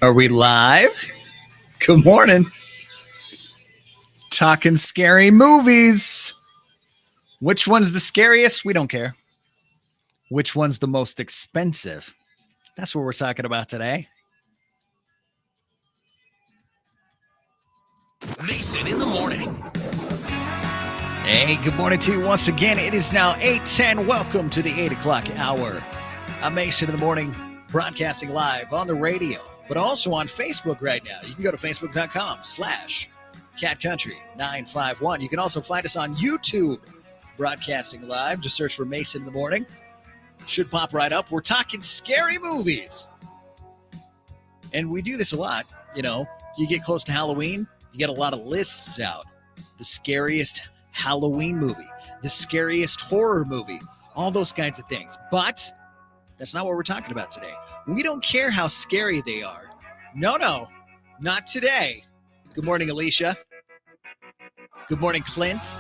Are we live? Good morning. Talking scary movies. Which one's the scariest? We don't care. Which one's the most expensive? That's what we're talking about today. Mason in the morning. Hey, good morning to you once again. It is now 8:10. Welcome to the 8 o'clock hour. I'm Mason in the morning, broadcasting live on the radio, but also on Facebook right now. You can go to facebook.com/catcountry951. You can also find us on YouTube, broadcasting live. Just search for Mason in the morning. Should pop right up. We're talking scary movies. And we do this a lot. You know, you get close to Halloween, you get a lot of lists out. The scariest Halloween movie, the scariest horror movie, all those kinds of things. But that's not what we're talking about today. We don't care how scary they are. No, not today. Good morning, Alicia. Good morning, Clint.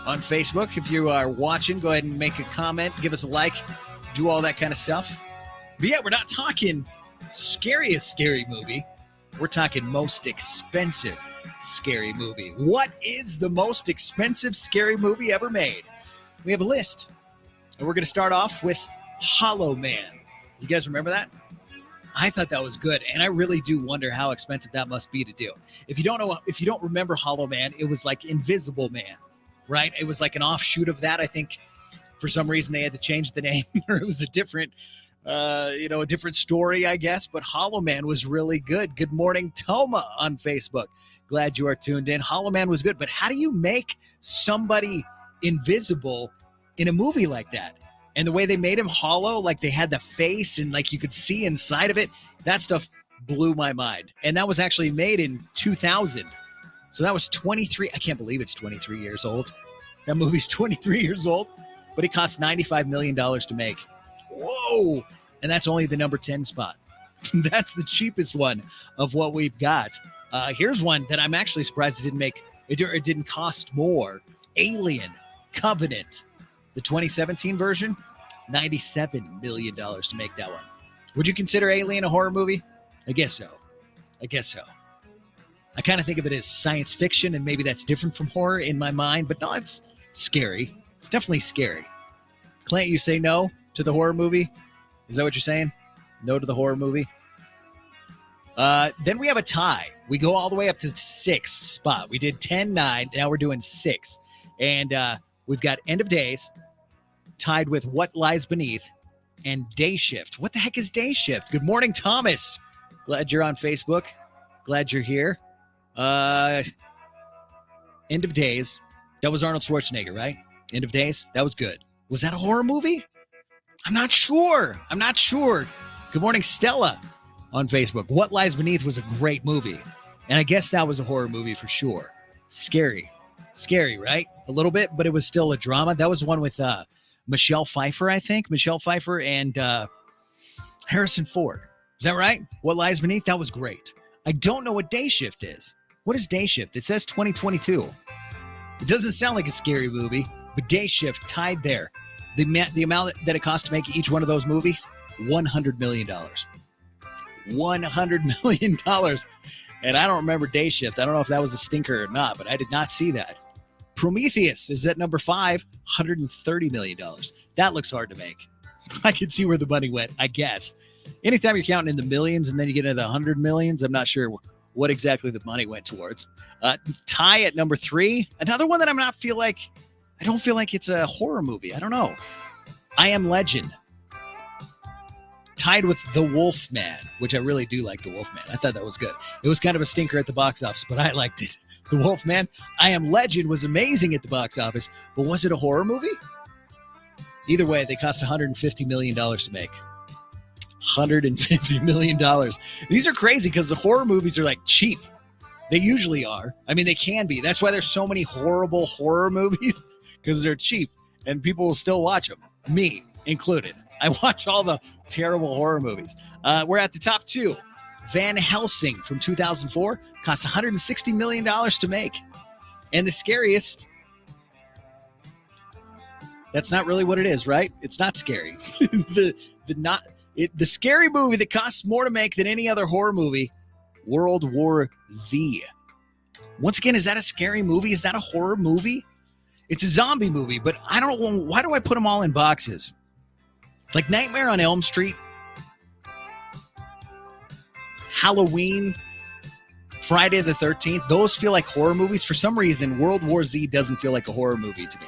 On Facebook, if you are watching, go ahead and make a comment, give us a like, do all that kind of stuff. But yeah, we're not talking scariest scary movie. We're talking most expensive scary movie. What is the most expensive scary movie ever made? We have a list. And we're going to start off with Hollow Man. You guys remember that? I thought that was good, and I really do wonder how expensive that must be to do. If you don't remember Hollow Man, it was like Invisible Man, right? It was like an offshoot of that. I think for some reason they had to change the name, or it was a different story, I guess. But Hollow Man was really good. Good morning, Toma on Facebook. Glad you are tuned in. Hollow Man was good, but how do you make somebody invisible in a movie like that? And the way they made him hollow, like they had the face and like you could see inside of it, that stuff blew my mind. And that was actually made in 2000. So that was 23. I can't believe it's 23 years old. That movie's 23 years old, but it cost $95 million to make. Whoa. And that's only the number 10 spot. That's the cheapest one of what we've got. Here's one that I'm actually surprised it didn't cost more. Alien Covenant, the 2017 version, $97 million to make that one. Would you consider Alien a horror movie? I guess so. I kind of think of it as science fiction, and maybe that's different from horror in my mind, but no, it's scary. It's definitely scary. Clint, you say no to the horror movie? Is that what you're saying? No to the horror movie? Then we have a tie. We go all the way up to the 6th spot. We did 10, 9. Now we're doing 6. And we've got End of Days tied with What Lies Beneath and Day Shift. What the heck is Day Shift? Good morning, Thomas. Glad you're on Facebook. Glad you're here. End of Days. That was Arnold Schwarzenegger, right? End of Days. That was good. Was that a horror movie? I'm not sure. Good morning, Stella on Facebook. What Lies Beneath was a great movie. And I guess that was a horror movie for sure. Scary, right? A little bit, but it was still a drama. That was one with Michelle Pfeiffer, I think. Michelle Pfeiffer and Harrison Ford. Is that right? What Lies Beneath? That was great. I don't know what Day Shift is. What is Day Shift? It says 2022. It doesn't sound like a scary movie, but Day Shift tied there. The amount that it cost to make each one of those movies, $100 million. $100 million. And I don't remember Day Shift. I don't know if that was a stinker or not, but I did not see that. Prometheus is at number 5, $130 million. That looks hard to make. I can see where the money went, I guess. Anytime you're counting in the millions and then you get into the 100 millions, I'm not sure what exactly the money went towards. Tie at number 3. Another one that I don't feel like it's a horror movie. I don't know. I Am Legend. Tied with The Wolfman, which I really do like The Wolfman. I thought that was good. It was kind of a stinker at the box office, but I liked it. The Wolfman. I Am Legend was amazing at the box office, but was it a horror movie? Either way, they cost $150 million to make. $150 million. These are crazy because the horror movies are like cheap. They usually are. I mean, they can be. That's why there's so many horrible horror movies, because they're cheap and people will still watch them. Me included. I watch all the terrible horror movies. We're at the top 2. Van Helsing from 2004 cost $160 million to make. And the scariest, that's not really what it is, right? It's not scary. The scary movie that costs more to make than any other horror movie World War Z. Once again, is that a scary movie? Is that a horror movie? It's a zombie movie, but I don't know. Why do I put them all in boxes? Like Nightmare on Elm Street, Halloween, Friday the 13th, those feel like horror movies. For some reason, World War Z doesn't feel like a horror movie to me.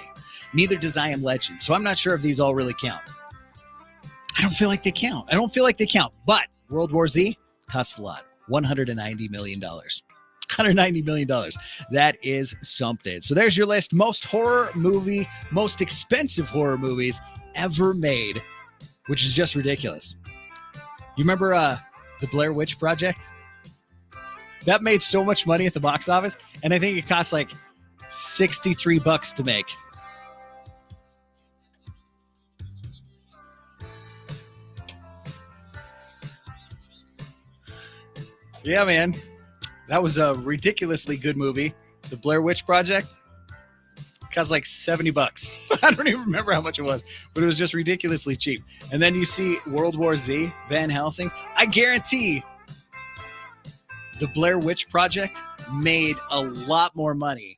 Neither does I Am Legend. So I'm not sure if these all really count. I don't feel like they count. But World War Z costs a lot. $190 million. $190 million. That is something. So there's your list. Most expensive horror movies ever made, which is just ridiculous. You remember the Blair Witch Project? That made so much money at the box office, and I think it cost like $63 to make. Yeah, man. That was a ridiculously good movie. The Blair Witch Project cost like $70. I don't even remember how much it was, but it was just ridiculously cheap. And then you see World War Z, Van Helsing. I guarantee the Blair Witch Project made a lot more money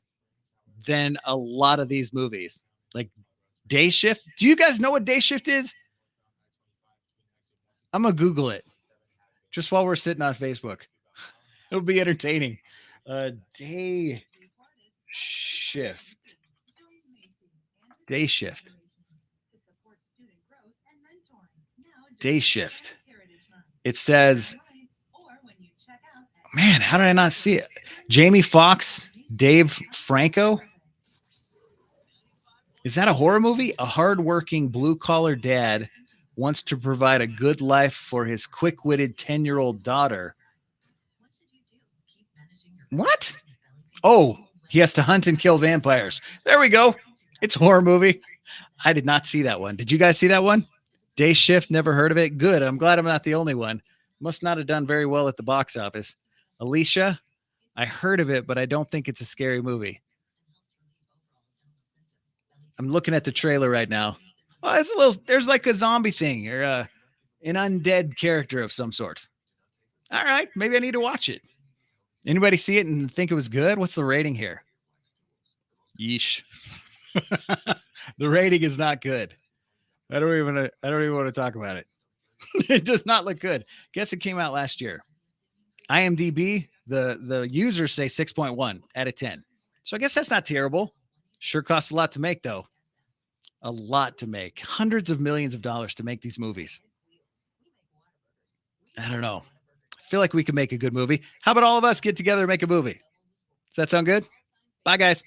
than a lot of these movies. Like Day Shift. Do you guys know what Day Shift is? I'm going to Google it just while we're sitting on Facebook. It'll be entertaining. Day Shift. Day Shift. Day Shift. It says, man, how did I not see it? Jamie Foxx, Dave Franco. Is that a horror movie? A hardworking blue-collar dad wants to provide a good life for his quick-witted 10-year-old daughter. What? Oh, he has to hunt and kill vampires. There we go. It's a horror movie. I did not see that one. Did you guys see that one? Day Shift, never heard of it. Good. I'm glad I'm not the only one. Must not have done very well at the box office. Alicia, I heard of it, but I don't think it's a scary movie. I'm looking at the trailer right now. Well, it's a little, there's like a zombie thing or an undead character of some sort. All right, maybe I need to watch it. Anybody see it and think it was good? What's the rating here? Yeesh. The rating is not good. I don't even want to talk about it. It does not look good. Guess it came out last year. IMDb, the users say 6.1 out of 10. So I guess that's not terrible. Sure costs a lot to make, though. A lot to make. Hundreds of millions of dollars to make these movies. I don't know. I feel like we could make a good movie. How about all of us get together and make a movie? Does that sound good? Bye, guys.